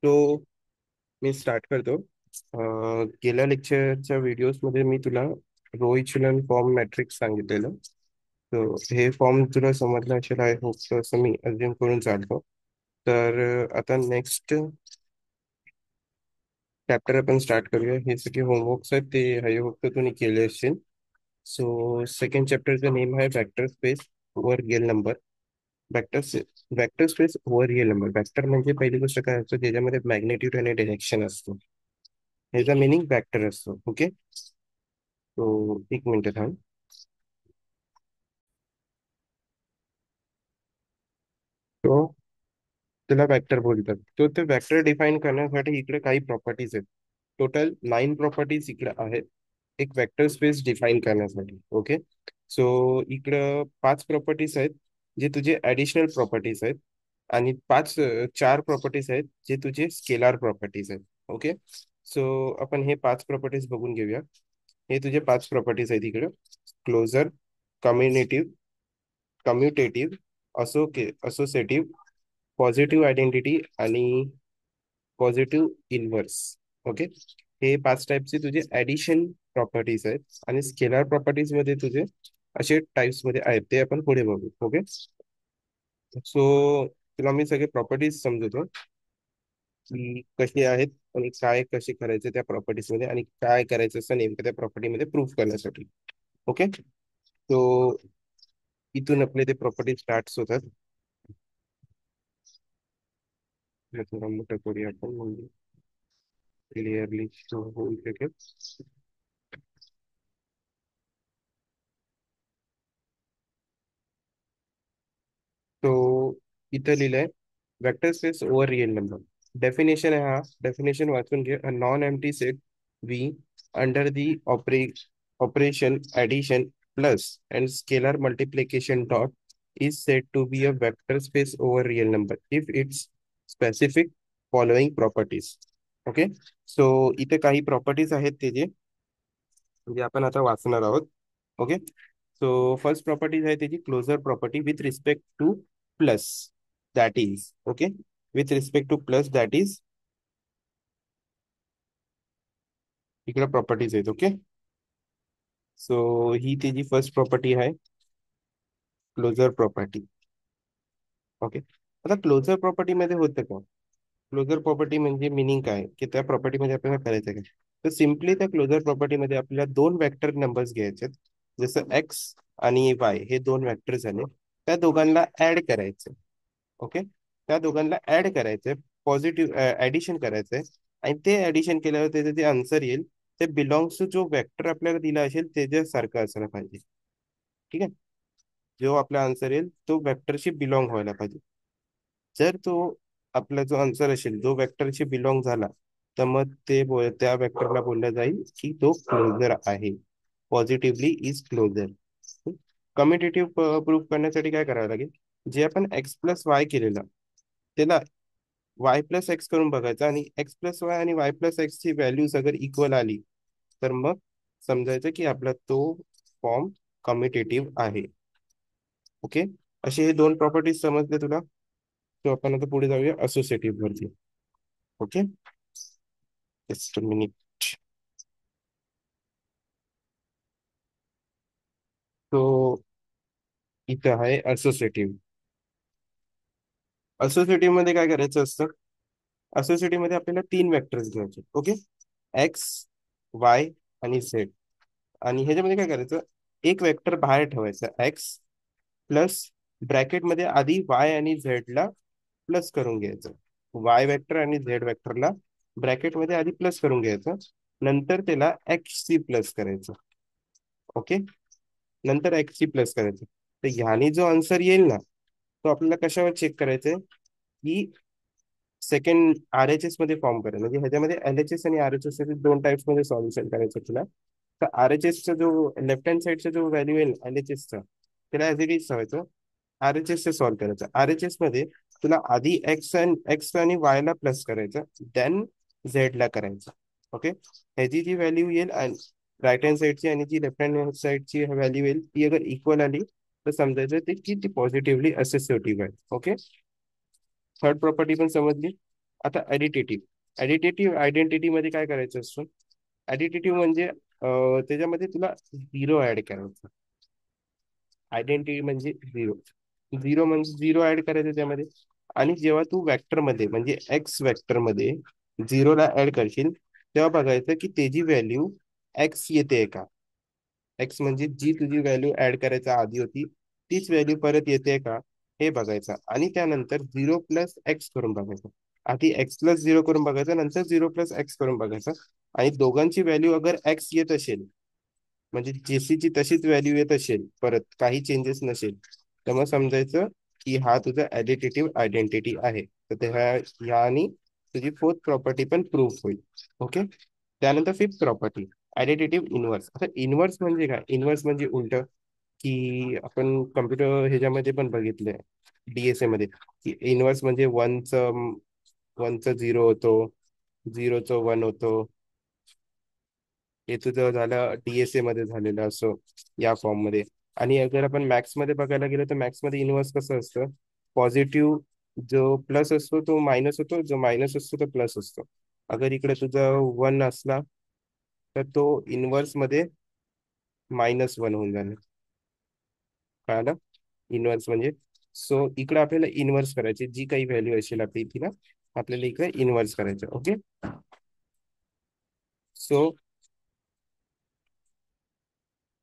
तो मी स्टार्ट करतो. गेल्या लेक्चरच्या व्हिडिओजमध्ये मी तुला रो इचेलॉन फॉर्म मॅट्रिक्स सांगितलेलं. तर हे फॉर्म तुला समजलं असेल आहे होप असं मी अज्युम करून चालतो. तर आता नेक्स्ट चॅप्टर आपण स्टार्ट करूया. हे सगळे होमवर्क्स आहेत ते हाय होप तर तुम्ही केले असतील. सो सेकंड चॅप्टरचं नेम आहे vector space over real number. Vector vector space over real number. Vector म्हणजे पहिली गोष्ट काय असतं ज्याच्यामध्ये मॅग्नेट्यूड आणि डिरेक्शन असतो. ह्याचा मिनिंग वेक्टर असतो. ओके, तो एक मिनिट थांब. तो त्याला वेक्टर बोलतात. तो ते वेक्टर डिफाईन करण्यासाठी इकडे काही प्रॉपर्टीज आहेत. टोटल 9 प्रॉपर्टीज इकडे आहेत एक वेक्टर स्पेस डिफाईन करण्यासाठी. ओके, सो इकडं 5 प्रॉपर्टीज आहेत जे तुझे ऍडिशनल प्रॉपर्टीज आहेत आणि 4 प्रॉपर्टीज आहेत जे तुझे स्केलार प्रॉपर्टीज आहेत. ओके, सो आपण हे 5 प्रॉपर्टीज बघून घेऊया. हे तुझे 5 प्रॉपर्टीज आहेत इकडं. Closure, commutative, commutative, associative, positive identity आणि पॉझिटिव्ह इनव्हर्स. ओके, हे 5 टाईपचे तुझे ऍडिशन प्रॉपर्टीज आहेत आणि स्केलर प्रॉपर्टीज मध्ये तुझे असे टाइप्स मध्ये आहेत ते आपण पुढे बघू. ओके, सो तुला मी सगळे प्रॉपर्टीज समजवतो की कशी आहेत आणि काय कसे करायचे त्या प्रॉपर्टीज मध्ये आणि काय करायचं असं नेमकं त्या प्रॉपर्टी मध्ये प्रूफ करण्यासाठी. ओके, सो इथून आपले ते प्रॉपर्टी स्टार्ट होतात. हे थोडं मोठं करूया आपण म्हणजे क्लिअरली होऊ शकेल. तो इथं लिहिलंय vector space over real number. Definition आहे हा. डेफिनेशन वाचून घे. A non empty set V under the operation addition plus and scalar multiplication dot is said to be a vector space over real number if its specific following properties. Okay, so इथे काही properties आहेत त्याचे म्हणजे आपण आता वाचणार आहोत. Okay, so first properties आहे त्याची closure property with respect to plus that is. Okay, with respect to plus that is इकडे प्रॉपर्टीज आहेत. ओके, सो ही त्याची फर्स्ट प्रॉपर्टी आहे क्लोजर प्रॉपर्टी. ओके, आता क्लोजर प्रॉपर्टी मध्ये होतं का? क्लोजर प्रॉपर्टी म्हणजे मिनिंग काय की त्या प्रॉपर्टीमध्ये आपल्याला करायचं काय? तर सिम्पली त्या क्लोजर प्रॉपर्टीमध्ये आपल्याला दोन वेक्टर नंबर्स घ्यायचे जसं एक्स आणि वाय हे दोन वेक्टर झाले. त्या दोघांना ऍड करायचं. ओके, त्या दोघांना ऍड करायचंय, पॉझिटिव्ह ऍडिशन करायचंय आणि ते ऍडिशन केल्यावर त्याचं जे आन्सर येईल ते बिलॉंग्स टू जो वेक्टर आपल्याला दिला असेल त्याच्यासारखं असलं पाहिजे. ठीक आहे, जो आपला आन्सर येईल तो वेक्टरशी बिलॉंग व्हायला पाहिजे. जर तो आपला जो आन्सर असेल जो वेक्टरशी बिलॉंग झाला तर मग त्या वेक्टरला बोललं जाईल की तो क्लोजर आहे. Positively is closure. Commutative proof करण्यासाठी काय करावं लागेल? जे आपण एक्स प्लस वाय केलेलं त्याला वाय प्लस एक्स करून बघायचं आणि एक्स प्लस वाय आणि वाय प्लस एक्स ची व्हॅल्यूज अगर इक्वल आली तर मग समजायचं की आपला तो फॉर्म कम्युटेटिव्ह आहे. ओके, असे हे दोन प्रॉपर्टीज समजले तुला? तो आपण आता पुढे जाऊया असोसिएटिव्ह वरती. Okay, just minute. तो इथं आहे असोसिएटिव्ह. असोसिएटिव्ह मध्ये काय करायचं असतं? असोसिएटिव्ह मध्ये आपल्याला 3 वेक्टर्स घ्यायचे. ओके, एक्स, वाय आणि झेड. आणि ह्याच्यामध्ये काय करायचं? एक वेक्टर बाहेर ठेवायचा एक्स प्लस ब्रॅकेटमध्ये आधी वाय आणि झेड ला प्लस करून घ्यायचं. वाय वेक्टर आणि झेड वेक्टरला ब्रॅकेटमध्ये आधी प्लस करून घ्यायचं, नंतर त्याला एक्स सी प्लस करायचं. ओके, नंतर एक्स ची प्लस करायचं. तर ह्याने जो आन्सर येईल ना तो आपल्याला कशावर चेक करायचंय की सेकंड आर एच एस मध्ये फॉर्म करायचं. म्हणजे ह्याच्यामध्ये एल एच एस आणि आर एच एस दोन टाइप्स मध्ये सॉल्युशन करायचं तुला. तर आर एच एसचा जो लेफ्ट हँड साईडचा जो व्हॅल्यू येईल एल एच एसचा त्याला ऍज इट इज ठेवायचं. आर एच एस सॉल्व्ह करायचं. आर एच एस मध्ये तुला आधी एक्स आणि वाय ला प्लस करायचं, देन झेड ला करायचं. ओके, ह्याची जी व्हॅल्यू येईल राईट हँड साईडची आणि जी लेफ्ट हँड साईडची व्हॅल्यू येईल ती अगर इक्वल आली तर समजायचं ते की ती पॉझिटिव्हली असोसिएटिव्ह आहे. ओके, थर्ड प्रॉपर्टी पण समजली. आता ऍडिटेटिव्ह आयडेंटिटी मध्ये काय करायचं असतं? ऍडिटेटिव्ह म्हणजे त्याच्यामध्ये तुला झिरो ऍड करायचं. आयडेंटिटी म्हणजे झिरो. झिरो म्हणजे झिरो ऍड करायचं त्यामध्ये. आणि जेव्हा तू वेक्टर मध्ये म्हणजे एक्स वेक्टर मध्ये झिरोला ऍड करशील, तेव्हा बघायचं की त्याची व्हॅल्यू एक्स येते का. एक्स म्हणजे जी तुझी व्हॅल्यू ऍड करायचा आधी होती, तीच व्हॅल्यू परत येते का, हे बघायचं. आणि त्यानंतर झिरो प्लस एक्स करून बघायचं. आधी एक्स प्लस झिरो करून बघायचं, नंतर झिरो प्लस एक्स करून बघायचं. आणि दोघांची व्हॅल्यू अगर एक्स येत असेल, म्हणजे जेसीची तशीच व्हॅल्यू येत असेल, परत काही चेंजेस नसेल, तर मग समजायचं की हा तुझा ऍडिटेटिव्ह आयडेंटिटी आहे. तर ह्यानी तुझी फोर्थ प्रॉपर्टी पण प्रूव्ह होईल. ओके. त्यानंतर फिफ्थ प्रॉपर्टी, ऍडिटेटिव्ह इनव्हर्स. आता इनव्हर्स म्हणजे काय? इनव्हर्स म्हणजे उलट. की आपण कम्प्युटर ह्याच्यामध्ये पण बघितलंय, डीएसए मध्ये, की इनव्हर्स म्हणजे वनचं झिरो होतो, झिरोचं वन होतो. हे तुझं झालं डीएसए मध्ये झालेलं असं या फॉर्म मध्ये. आणि अगर आपण मॅथ्स मध्ये बघायला गेलो तर मॅथ्स मध्ये इनव्हर्स कसं असतं? पॉझिटिव्ह जो प्लस असतो तो मायनस होतो, जो मायनस असतो तो प्लस असतो. अगर इकडे तुझा वन असला तर तो इनव्हर्स मध्ये मायनस वन होऊन जाणार. कळालं? इनव्हर्स म्हणजे, सो इकडे आपल्याला इनव्हर्स करायचे, जी काही व्हॅल्यू असेल आपली तिला आपल्याला इकडे इनव्हर्स करायचं. ओके. सो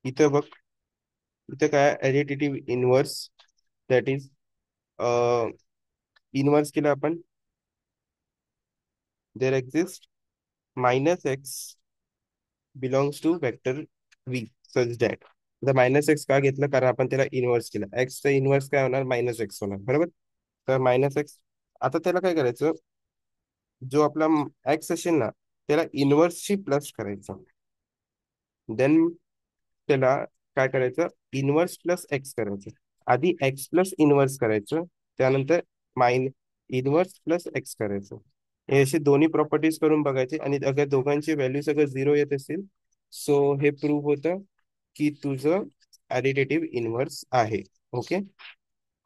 इथं बघ, इथं काय additive inverse, that is inverse केलं आपण, there exist minus X belongs to vector V such that. आता मायनस एक्स का घेतलं? कारण आपण त्याला इनव्हर्स केलं. एक्सचा इनव्हर्स काय होणार? मायनस एक्स होणार, बरोबर. तर मायनस एक्स. आता त्याला काय करायचं? जो आपला एक्स असेल ना, त्याला इनव्हर्सशी प्लस करायचं. देन त्याला काय करायचं? इनव्हर्स प्लस एक्स करायचं. आधी एक्स प्लस इनव्हर्स करायचं, त्यानंतर इनव्हर्स प्लस एक्स करायचं. हे असे दोन्ही प्रॉपर्टीज करून बघायचे. आणि अगर दोघांची व्हॅल्यू सगळं झिरो येत असेल, सो हे प्रूव्ह होतं की तुझं ऍडिटेटिव्ह इनव्हर्स आहे. ओके.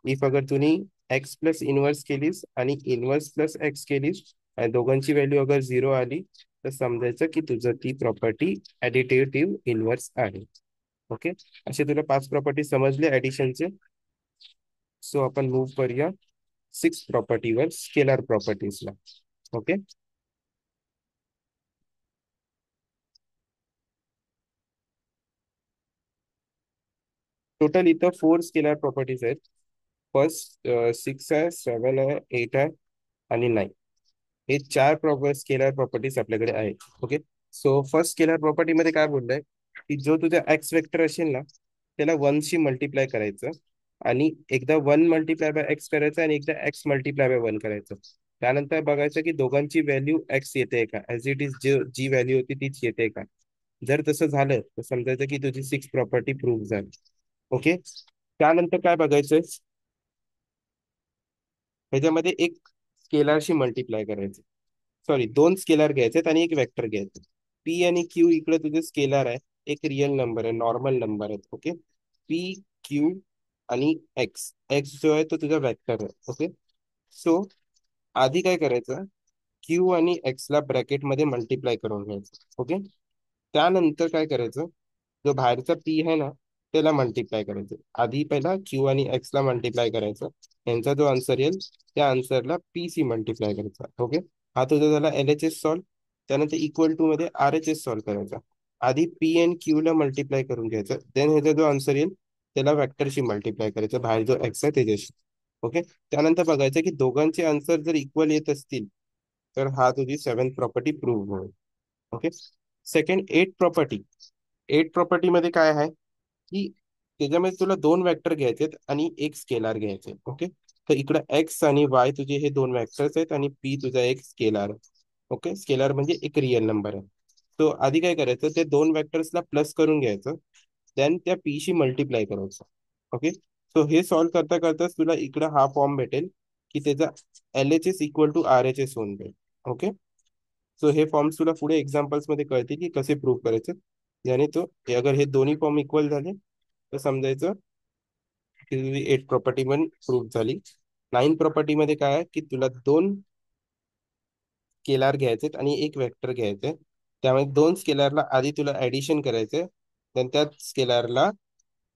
इफ अगर तुम्ही एक्स प्लस इनव्हर्स केलीस आणि इनव्हर्स प्लस एक्स केलीस आणि दोघांची व्हॅल्यू अगर झिरो आली, तर समजायचं की तुझं ती प्रॉपर्टी ऍडिटेटिव्ह इनव्हर्स आहे. ओके. असे तुला पाच प्रॉपर्टी समजले ऍडिशनचे. सो आपण मूव्ह करूया सिक्स प्रॉपर्टीवर, स्केलर प्रॉपर्टीजला. ओके. टोटल इथं फोर स्केलर प्रॉपर्टीज आहेत. फर्स्ट सिक्स आहे, सेवन आहे, एट आहे आणि नाईन. हे चार स्केलर प्रॉपर्टीज आपल्याकडे आहेत. Okay. So first scalar property मध्ये काय बोललंय, की जो तुझा एक्स वेक्टर असेल ना, त्याला वन शी मल्टिप्लाय करायचं. आणि एकदा वन मल्टिप्लाय बाय एक्स करायचं आणि एकदा एक्स मल्टिप्लाय बाय वन करायचं. त्यानंतर बघायचं की दोघांची व्हॅल्यू एक्स येते का, as it is G value होती तीच येते का. जर तसं झालं तर समजायचं की तुझी सिक्स प्रॉपर्टी प्रूव्ह झाली. ओके. त्यानंतर काय बघायचंय, ह्याच्यामध्ये एक स्केलारशी मल्टिप्लाय करायचं. सॉरी, दोन स्केलार घ्यायचे आणि एक वेक्टर घ्यायचं. पी आणि क्यू इकडे तुझे स्केलार आहे, एक रिअल नंबर आहे, नॉर्मल नंबर आहे. ओके. पी, क्यू आणि एक्स. एक्स जो आहे तो तुझा वेक्टर आहे. ओके. सो आधी काय करायचं, क्यू आणि एक्स ला ब्रॅकेट मध्ये मल्टिप्लाय करून घ्यायचं. ओके. त्यानंतर काय करायचं, जो बाहेरचा पी आहे ना, त्याला मल्टिप्लाय करायचं. आधी पहिला क्यू आणि एक्स ला मल्टिप्लाय करायचं. यांचा जो आन्सर येईल त्या आन्सरला पी सी मल्टिप्लाय करायचा. ओके. हा तुझा झाला एल एच एस सॉल्व. त्यानंतर इक्वल टू मध्ये आर एच एस सॉल्व करायचा. आधी पी एन क्यू ला मल्टिप्लाय करून घ्यायचं, देन ह्याचा जो आन्सर येईल त्याला वेक्टरशी मल्टिप्लाय करायचं, बाहेर जो एक्स आहे त्याच्याशी. ओके. त्यानंतर बघायचं की दोघांचे आन्सर जर इक्वल येत असतील, तर हा तुझी सेव्हन्थ प्रॉपर्टी प्रूव्ह होईल. Okay. Second, eight property. Eight property मध्ये काय आहे, की त्याच्यामध्ये तुला दोन वेक्टर घ्यायचे आणि एक स्केलार घ्यायचे. ओके. तर इकडे एक्स आणि वाय तुझे हे दोन वेक्टर्स आहेत आणि पी तुझा एक स्केलार आहे. ओके. स्केलार म्हणजे एक रिअल नंबर आहे. तो आधी काय करायचं, ते दोन वेक्टर्सला प्लस करून घ्यायचं, देन त्या पी शी मल्टिप्लाय करायचं. ओके. सो हे सॉल्व्ह करता करताच तुला इकडं हा फॉर्म भेटेल, की त्याचा L H S equal to R H S होऊन जाईल. ओके. सो हे फॉर्म्स तुला पुढे एक्झाम्पल्स मध्ये कळतील की कसे प्रूव्ह करायचे. याने तो अगर हे दोन्ही फॉर्म इक्वल झाले तर समजायचं की तुझी एट प्रॉपर्टी पण प्रूव्ह झाली. नाईन प्रॉपर्टी मध्ये काय आहे, की तुला दोन स्केलार घ्यायचे आणि एक वेक्टर घ्यायचे. त्यामुळे दोन स्केलारला आधी तुला ऍडिशन करायचे, then त्या स्केलारला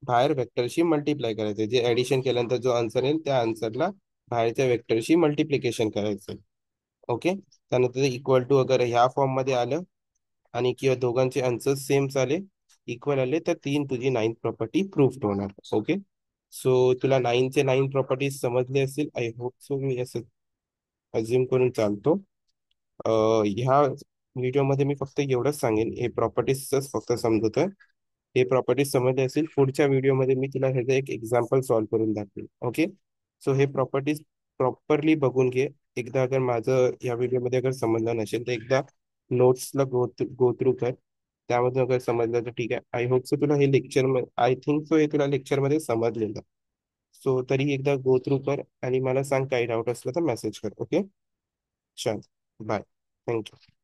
बाहेर वेक्टरशी मल्टिप्लाय करायचे. जे ऍडिशन केल्यानंतर जो आन्सर येईल त्या आन्सरला बाहेरच्या वेक्टरशी मल्टिप्लिकेशन करायचं. ओके. त्यानंतर इक्वल टू अगर ह्या फॉर्म मध्ये आलं आणि किंवा दोघांचे आन्सर सेम आले, इक्वल आले, तर तीन तुझी नाईन्थ प्रॉपर्टी प्रूव्ह होणार. ओके. सो तुला नाईनचे नाईन प्रॉपर्टीज समजले असतील, आय होप सो. मी असं अज्युम करून चालतो. ह्या व्हिडिओमध्ये मी फक्त एवढंच सांगेन, हे प्रॉपर्टीजच फक्त समजतोय. हे प्रॉपर्टीज समजले असेल, पुढच्या व्हिडिओमध्ये मी तुला ह्याचं एक एक्झाम्पल सॉल्व्ह करून दाखवेन. ओके. सो हे प्रॉपर्टीज प्रॉपरली बघून घे. एकदा अगर माझं या व्हिडिओमध्ये अगर समजलं नसेल तर एकदा नोट्सला गो थ्रू कर. त्यामध्ये अगर समजलं तर ठीक आहे. आय होप सो तुला हे लेक्चर, आय थिंक सो हे तुला लेक्चरमध्ये समजलेलं. सो तरी एकदा गो थ्रू कर आणि मला सांग काही डाऊट असलं तर मेसेज कर. ओके. चल. बाय. थँक्यू.